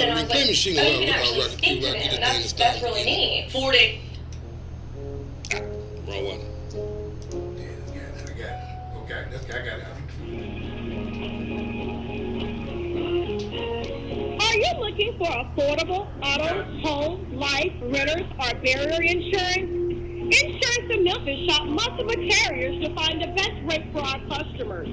and I was like, oh, you can actually speak to them. That's really neat. 40. Wrong one. I got it. Okay, I got it. Are you looking for affordable auto, home, life, renters, or barrier insurance? Insurance in Memphis shop multiple carriers to find the best rate for our customers.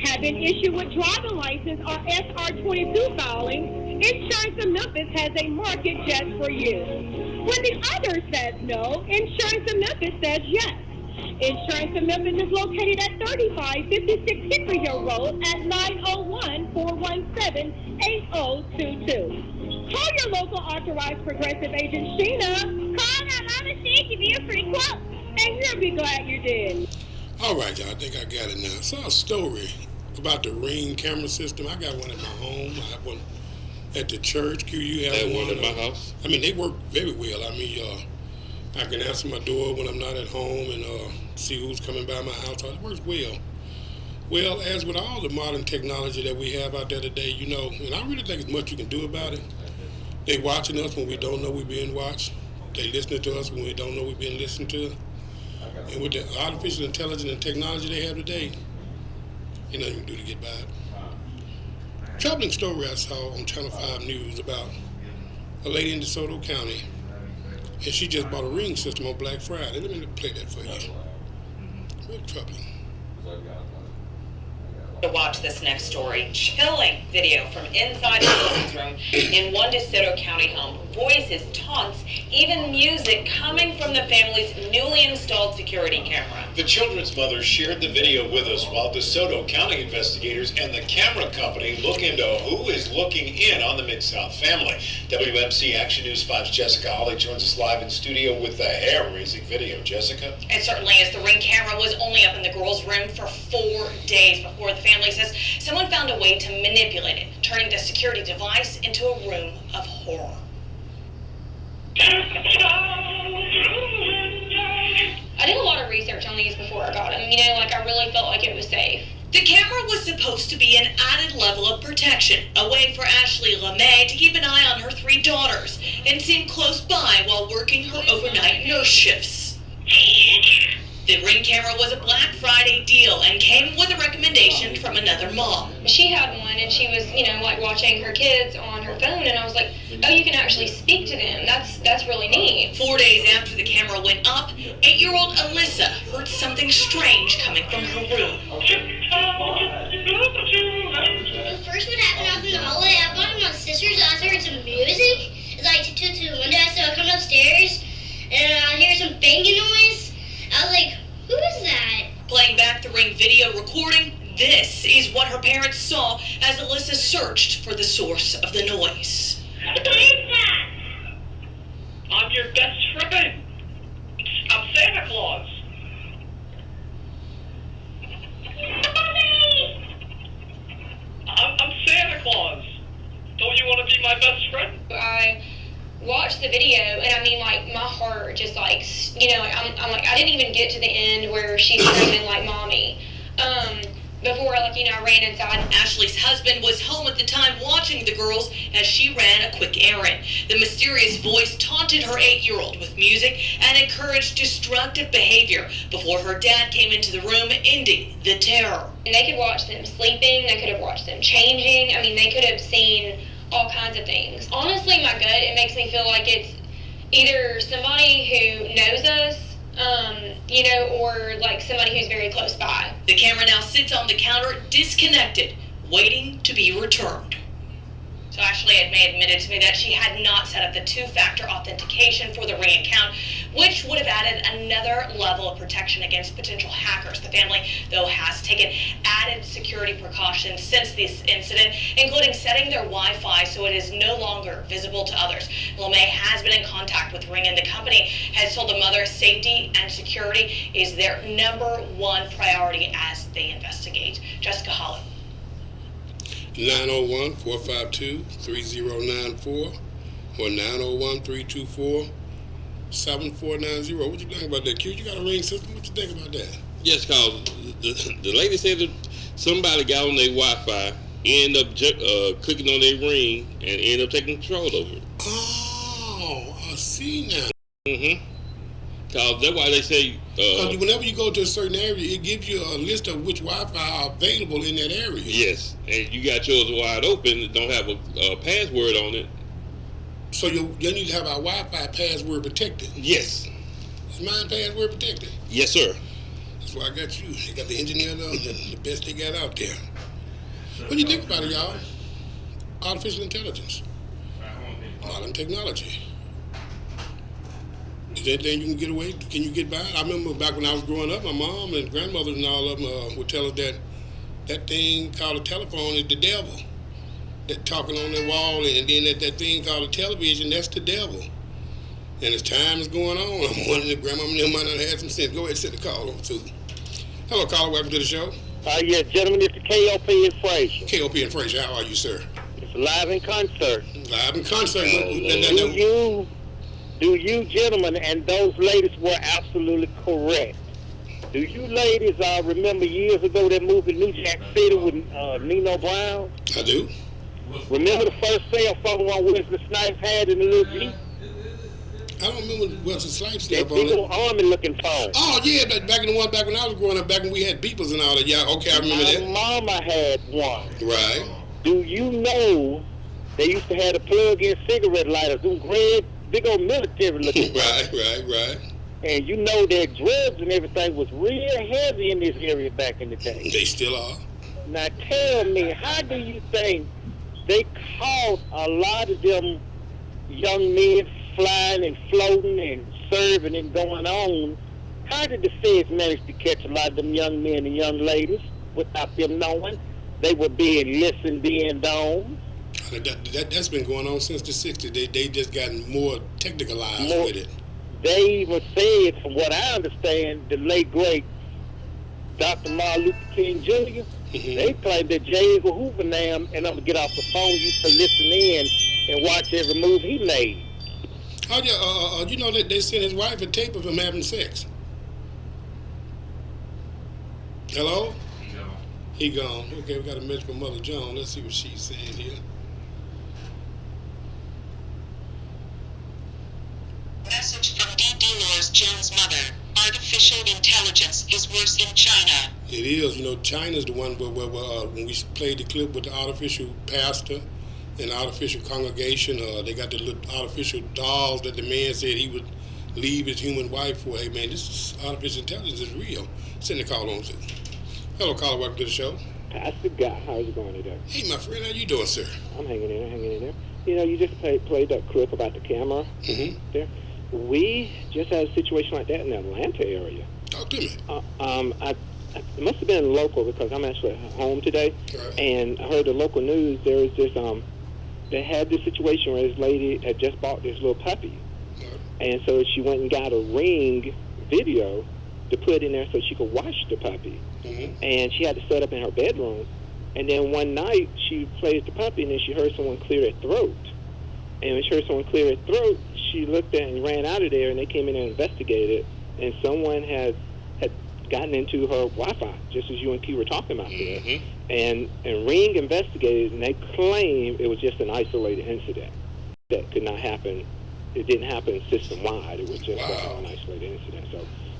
Have an issue with driving license or SR22 filing? Insurance in Memphis has a market just for you. When the other says no, Insurance in Memphis says yes. Insurance in Memphis is located at 3556 Hickory Hill Road at 901-417-8022. Call your local authorized progressive agent, Sheena. Call her, Mama, she give you a free quote, and you'll be glad you did. All right, y'all, I think I got it now. I saw a story about the Ring camera system. I got one at my home. I have one at the church. You have one at my house? I mean, they work very well. I mean, I can answer my door when I'm not at home and see who's coming by my house. It works well. Well, as with all the modern technology that we have out there today, you know, and I really think there's much you can do about it. They watching us when we don't know we're being watched. They listening to us when we don't know we're being listened to. And with the artificial intelligence and technology they have today, ain't nothing you can do to get by it. Troubling story I saw on Channel 5 News about a lady in DeSoto County, and she just bought a Ring system on Black Friday. Let me play that for you. Real troubling. To watch this next story. Chilling video from inside the children's room in one DeSoto County home. Voices, taunts, even music coming from the family's newly installed security camera. The children's mother shared the video with us while DeSoto County investigators and the camera company look into who is looking in on the Mid-South family. WMC Action News 5's Jessica Holly joins us live in studio with the hair-raising video. Jessica? It certainly is. The Ring camera was only up in the girls' room for 4 days before the family says someone found a way to manipulate it, turning the security device into a room of horror. I did a lot of research on these before I got them. You know, like I really felt like it was safe. The camera was supposed to be an added level of protection, a way for Ashley El-Amin to keep an eye on her 3 daughters and seem close by while working her overnight nurse shifts. The Ring camera was a Black Friday deal and came with a recommendation from another mom. She had one and she was, you know, like watching her kids on her phone, and I was like, oh, you can actually speak to them. That's really neat. 4 days after the camera went up, 8-year-old Alyssa heard something strange coming from her room. The first one happened up in the hallway. I bought my sister's. I heard some music. It's like to the window, so I come upstairs and I hear some banging noise. I was like, who is that? Playing back the Ring video recording, this is what her parents saw as Alyssa searched for the source of the noise. What is that? I'm your best friend. I'm Santa Claus. I'm Santa Claus. Don't you want to be my best friend? I watched the video, and I mean, like, my heart just, like, you know, like, I'm like, I didn't even get to the end where she's screaming, like, mommy. Before, like, you know, I ran inside. Ashley's husband was home at the time watching the girls as she ran a quick errand. The mysterious voice taunted her 8-year-old with music and encouraged destructive behavior before her dad came into the room, ending the terror. And they could watch them sleeping, they could have watched them changing. I mean, they could have seen all kinds of things. Honestly, my gut, it makes me feel like it's either somebody who knows us, you know, or like somebody who's very close by. The camera now sits on the counter, disconnected, waiting to be returned. So Ashley had admitted to me that she had not set up the 2-factor authentication for the Ring account, which would have added another level of protection against potential hackers. The family, though, has taken added security precautions since this incident, including setting their Wi-Fi so it is no longer visible to others. El-Amin has been in contact with Ring, and the company has told the mother safety and security is their #1 priority as they investigate. Jessica Holly. 901-452-3094 or 901-324-7490. What you think about that, Q? You got a Ring system? What you think about that? Yes, because the lady said that somebody got on their Wi-Fi end up clicking on their ring and end up taking control over it. Oh, I see now. Cause that's why they say. Because whenever you go to a certain area, it gives you a list of which Wi-Fi are available in that area. Yes, and you got yours wide open. Don't have a password on it. So you need to have our Wi-Fi password protected. Yes. Is mine password protected? Yes, sir. That's why I got you. They got the engineer though, the best they got out there. What do you think about it, y'all? Artificial intelligence, modern technology. Is there anything you can get away? Can you get by? I remember back when I was growing up, my mom and grandmother and all of them would tell us that thing called a telephone is the devil. That talking on the wall, and then that thing called a television, that's the devil. And as time is going on, I'm wondering if grandma and them might not have some sense. Go ahead and send the call on too. Hello, caller. Welcome to the show. Yeah, gentlemen, it's the KOP and Frazier. KOP and Frazier, how are you, sir? It's live in concert. Live in concert. Do you gentlemen and those ladies were absolutely correct. Do you ladies remember years ago that movie New Jack City with Nino Brown? I do. Remember the first cell phone one Wesley Snipes had in the little Jeep? I don't remember Wesley Snipes that big old army-looking phone. Oh, yeah, but back when I was growing up, back when we had beepers and all that. Yeah, okay, I remember that. My mama had one. Right. Do you know they used to have the plug-in cigarette lighters, them red, big old military-looking Right. And you know that drugs and everything was real heavy in this area back in the day. They still are. Now tell me, how do you think they caught a lot of them young men flying and floating and serving and going on? How did the feds manage to catch a lot of them young men and young ladies without them knowing? They were being listened, being done. That's been going on since the 60s. They just gotten more technicalized with it. They even said, from what I understand, the late, great Dr. Martin Luther King Jr., they claimed that J. Edgar Hoover and I'm going to get off the phone, used to listen in and watch every move he made. Oh, yeah, you know that they sent his wife a tape of him having sex. Hello? He gone. Okay, we got a message from Mother Joan. Let's see what she's saying here. Message from D. Dolores Jones' mother. Artificial intelligence is worse in China. It is. You know, China's the one where when we played the clip with the artificial pastor and the artificial congregation, they got the little artificial dolls that the man said he would leave his human wife for. Hey, man, this artificial intelligence is real. Send the call on to. Hello, caller. Welcome to the show. Pastor Guy, how's it going today? Hey, my friend. How you doing, sir? I'm hanging in there. You know, you just played that clip about the camera there. We just had a situation like that in the Atlanta area. Talk to me. It must have been local because I'm actually at home today. Right. And I heard the local news. There was this, they had this situation where this lady had just bought this little puppy. Right. And so she went and got a Ring video to put in there so she could watch the puppy. And she had to set up in her bedroom. And then one night she played the puppy and then she heard someone clear their throat. And when she heard someone clear their throat, she looked at and ran out of there, and they came in and investigated, and someone had gotten into her Wi-Fi, just as you and Key were talking about there. And Ring investigated, and they claimed it was just an isolated incident. That could not happen. It didn't happen system-wide. It was just an isolated incident.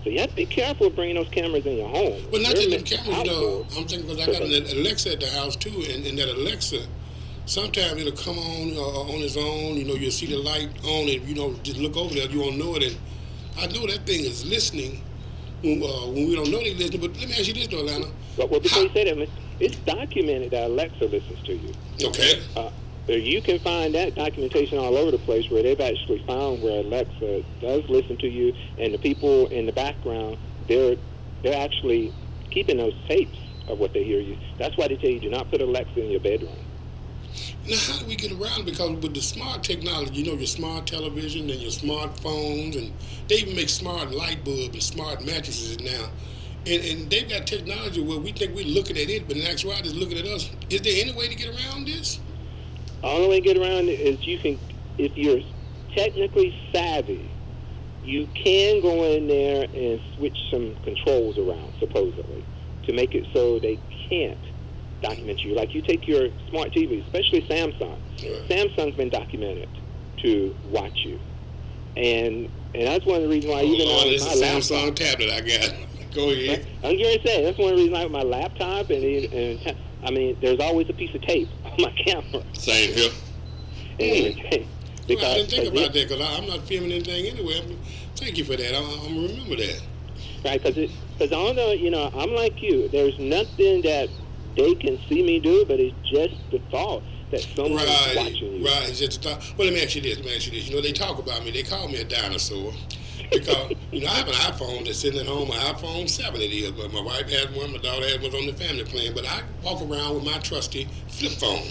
So you have to be careful of bringing those cameras in your home. Well, not just the cameras, you know. I'm thinking because I got an Alexa at the house, too, and that Alexa, sometimes it'll come on its own. You know, you'll see the light on, and, you know, just look over there. You won't know it. And I know that thing is listening when we don't know they're listening. But let me ask you this, though, Atlanta. Well, before you say that, it's documented that Alexa listens to you. Okay. You can find that documentation all over the place where they've actually found where Alexa does listen to you, and the people in the background, they're actually keeping those tapes of what they hear you. That's why they tell you do not put Alexa in your bedroom. Now, how do we get around it? Because with the smart technology, you know, your smart television and your smartphones, and they even make smart light bulbs and smart mattresses now. And they've got technology where we think we're looking at it, but in actuality, it's looking at us. Is there any way to get around this? The only way to get around it is you can, if you're technically savvy, you can go in there and switch some controls around, supposedly, to make it so they can't document you. Like you take your smart TV, especially Samsung. Right. Samsung's been documented to watch you, and that's one of the reasons why even Lord, on this my is a laptop, Samsung tablet I got. Go ahead. I'm going to say that's one of the reasons why with my laptop and I mean, there's always a piece of tape on my camera. Same here. Because, I didn't think about that because I'm not filming anything anyway. Thank you for that. I'm going to remember that. Right, because although, you know, I'm like you, there's nothing that they can see me do, but it's just the thought that someone's watching you. Right, it's just the thought. Well, let me ask you this. You know, they talk about me. They call me a dinosaur. Because, you know, I have an iPhone that's sitting at home, an iPhone 7 it is, but my wife has one, my daughter has one on the family plan, but I walk around with my trusty flip phone.